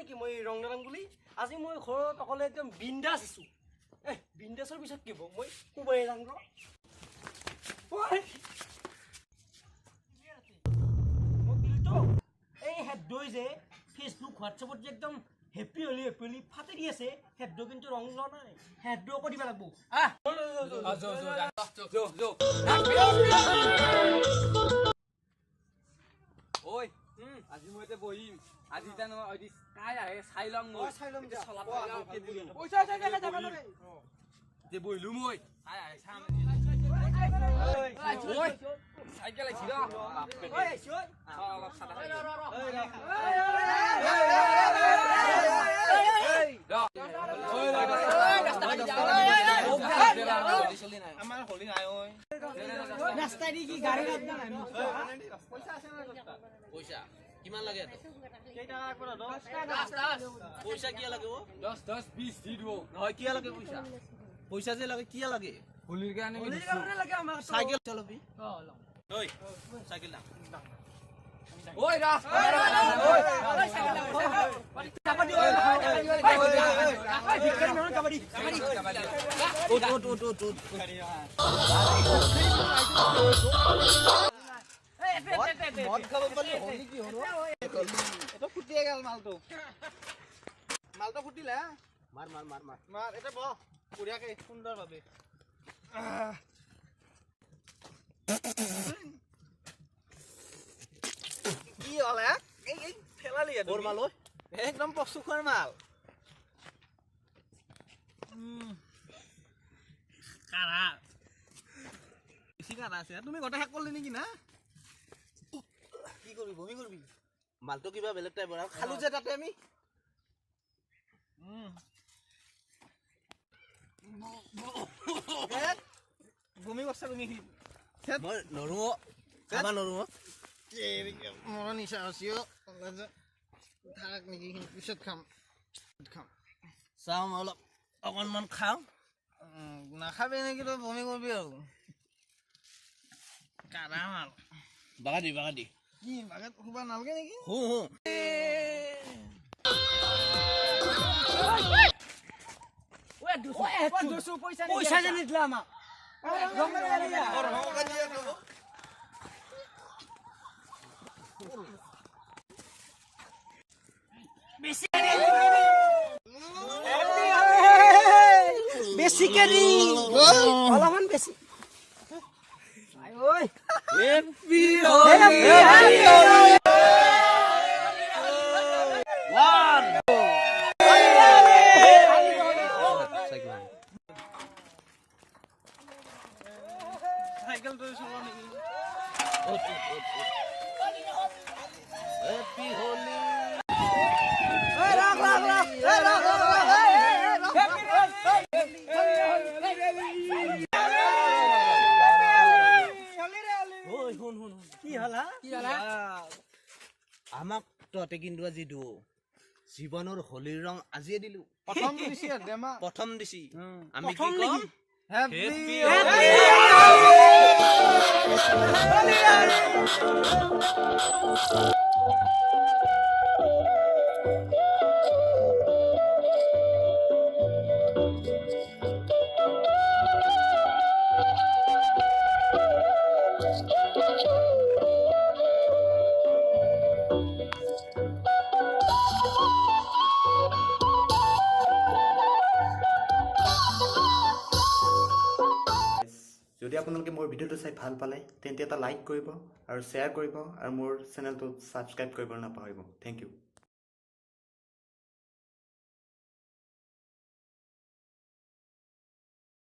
নেকি মই ৰং নালাং বুলি আজি মই ঘৰত অকলে একদম বিন্দাস আছো বিন্দাসৰ পিছত কি হ'ব মই কুবাই যাম ৰ মই বিলটো এই হেডই যে ফেসবুক হোয়াটসঅ্যাপত যে একদম হেপি হলি ফাটি দি আছে হেডো কিন্তু ৰং লোৱা নাই হেডো আকৌ দিবা লাগব ঐ আজি মই এতিয়া বহিম আজি এতিয়া নহয় আজি কাই আহে চাই লং মই চলাব পইচা বহিলো মই কাই আহে চাম ঐ চাইকেল আহিছিল অলপ চাদা আমার হলি নাই ওই রাস্তা দি কি গাড়ি লাগবে না পয়সা আছে না পয়সা কিমান লাগে এত কেই টাকা লাগবে 10 পয়সা কি লাগে ও 10 20 দি দিব নহয় কি লাগে পয়সা পয়সা যে লাগে কি লাগে হলির গানে লাগে আমার সাইকেল চলবি ওই সাইকেল না ওই কাবাডি কাবাডি ওট মদ খাব পারলি হলি কি হলো এটা ফুটিয়ে গেল মালটো ফুটিলা মার এটা ব পুরিয়াকে সুন্দর ভাবে কি হলা এই ফেলালি তোর মাল একদম পশুখৰ মাল কাৰা বেছি কাৰা আছে তুমি গটা শেষ কৰলি নেকি না কি কৰবি বমি কৰবি মালটো কিবা বেলেগ টাইপৰ আৰু খালু যে তাতে আমি বমি কৰছ তুমি মই নৰু খাবা নৰু মোৰ নিচা আছিও থাক নেকি পিছত খাম চাও অলপ অকণমান খাওঁ নাখাবি নেকি তই বমি করবি আৰু কাৰা মাল বাগাদি কি বাগাত খুবা নালগে নেকি পয়সা জানি দিলা আমাক বেশি কেরি অলপমান বেশি ওই হ্যাপি সাইকেল তো চলা নেকি হ্যাপি হোলি আমাক ততে কিন্তু আজি জীবনৰ হোলিৰ ৰং আজিয়ে দিলো প্ৰথম দিছি আমি কি কম হ্যাপি যদি আপোনালোকে মোৰ ভিডিঅ'টো চাই ভাল পালে তেন্তে এটা লাইক কৰিব আৰু শ্বেয়াৰ কৰিব আৰু মোৰ চেনেলটো ছাবস্ক্ৰাইব কৰিব নাপাহৰিব। Thank U.